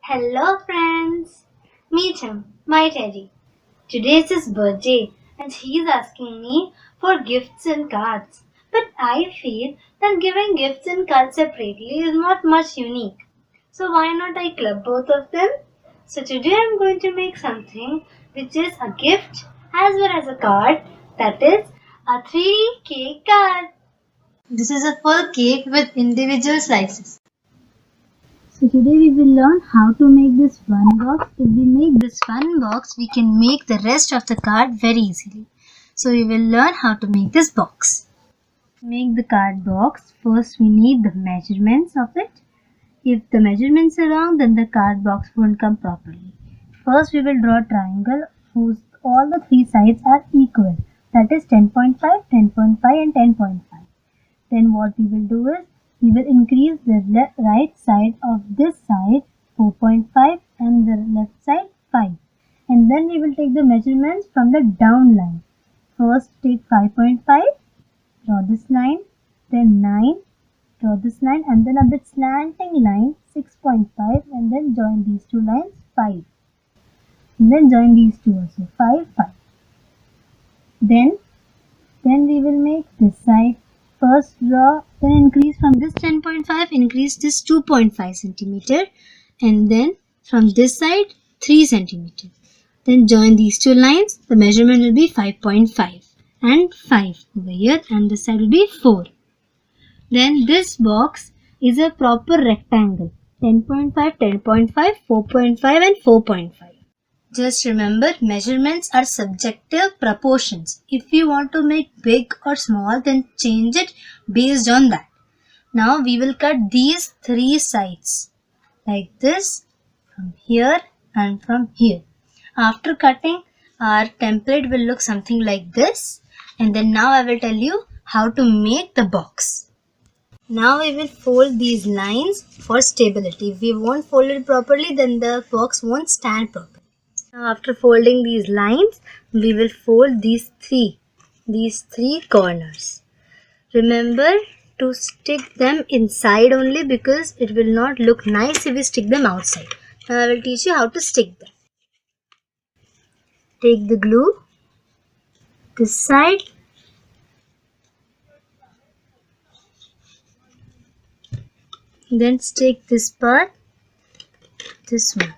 Hello friends! Meet him, my Teddy. Today is his birthday and he's asking me for gifts and cards. But I feel that giving gifts and cards separately is not much unique. So why not I club both of them? So today I'm going to make something which is a gift as well as a card, that is a 3D cake card. This is a full cake with individual slices. So today we will learn how to make this one box. If we make this one box, we can make the rest of the card very easily. So we will learn how to make this box. To make the card box, first we need the measurements of it. If the measurements are wrong, then the card box won't come properly. First we will draw a triangle whose all the three sides are equal. That is 10.5, 10.5 and 10.5. Then what we will do is, we will increase the right side of this side 4.5 and the left side 5. And then we will take the measurements from the down line. First take 5.5, draw this line, then 9, draw this line and then a bit slanting line 6.5 and then join these two lines 5. And then join these two also 5, 5. Then we will make this side. First draw, then increase from this 10.5, increase this 2.5 centimeter and then from this side 3 centimeter. Then join these two lines, the measurement will be 5.5 and 5 over here and this side will be 4. Then this box is a proper rectangle, 10.5, 10.5, 4.5 and 4.5. Just remember, measurements are subjective proportions. If you want to make big or small, then change it based on that. Now we will cut these three sides like this, from here and from here. After cutting, our template will look something like this. And then now I will tell you how to make the box. Now we will fold these lines for stability. If we won't fold it properly, then the box won't stand properly. Now after folding these lines, we will fold these three corners. Remember to stick them inside only because it will not look nice if we stick them outside. Now I will teach you how to stick them. Take the glue, this side, then stick this part, this one,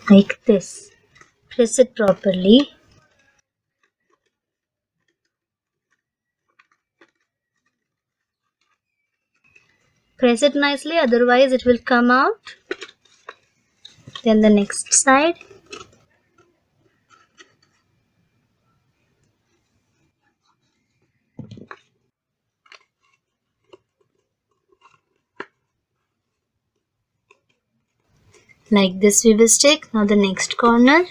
like this. Press it properly. Press it nicely, otherwise it will come out. Then the next side. Like this we will stick. Now the next corner.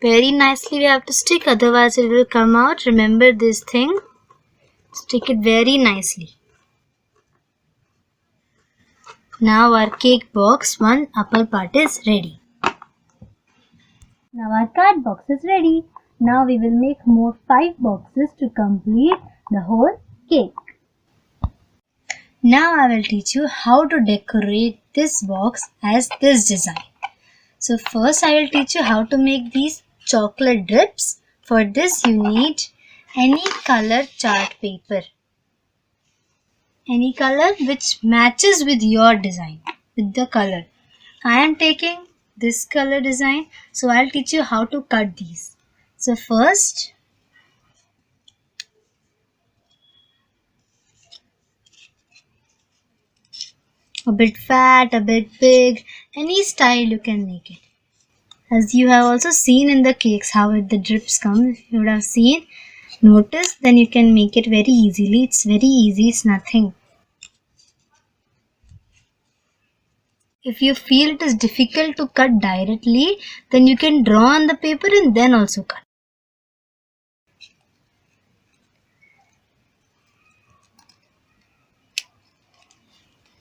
Very nicely we have to stick, otherwise it will come out. Remember this thing. Stick it very nicely. Now our cake box one upper part is ready. Now our card box is ready. Now we will make more 5 boxes to complete the whole cake. Now I will teach you how to decorate this box as this design. So first I will teach you how to make these chocolate drips. For this you need any color chart paper. Any color which matches with your design, with the color. I am taking this color design, so I'll teach you how to cut these. So first, a bit fat, a bit big, any style you can make it. As you have also seen in the cakes how the drips come, you would have seen. Notice, then you can make it very easily. It's very easy, it's nothing. If you feel it is difficult to cut directly, then you can draw on the paper and then also cut.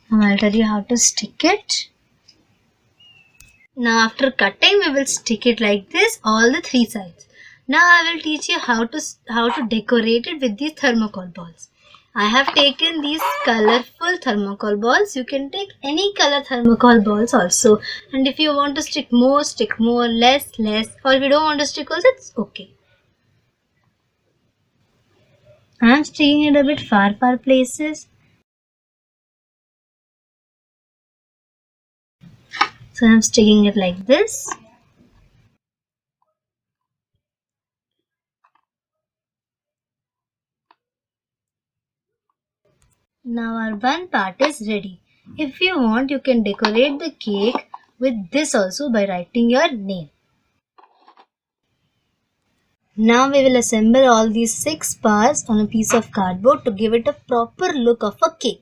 Now I'll tell you how to stick it. Now after cutting, we will stick it like this, all the three sides. Now I will teach you how to decorate it with these thermocol balls. I have taken these colorful thermocol balls. You can take any color thermocol balls also. And if you want to stick more, less, or if you don't want to stick also, it's okay. I am sticking it a bit far places. So I am sticking it like this. Now our one part is ready. If you want, you can decorate the cake with this also by writing your name. Now we will assemble all these 6 parts on a piece of cardboard to give it a proper look of a cake.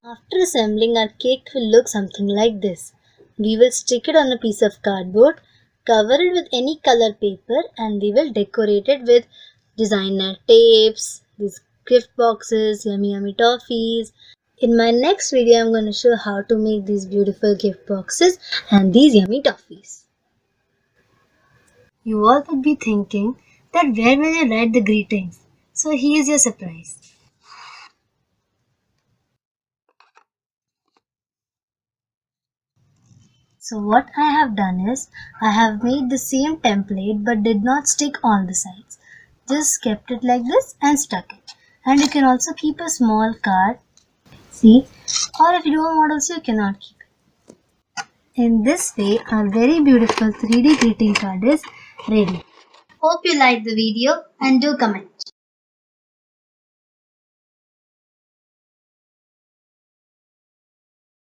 After assembling, our cake will look something like this. We will stick it on a piece of cardboard, cover it with any color paper, and we will decorate it with designer tapes, these gift boxes, yummy toffees. In my next video, I'm going to show how to make these beautiful gift boxes and these yummy toffees. You all would be thinking that where will you write the greetings? So here's your surprise. So what I have done is, I have made the same template but did not stick on the sides. Just kept it like this and stuck it. And you can also keep a small card, see, or if you don't want also you cannot keep it. In this way, our very beautiful 3D greeting card is ready. Hope you liked the video and do comment.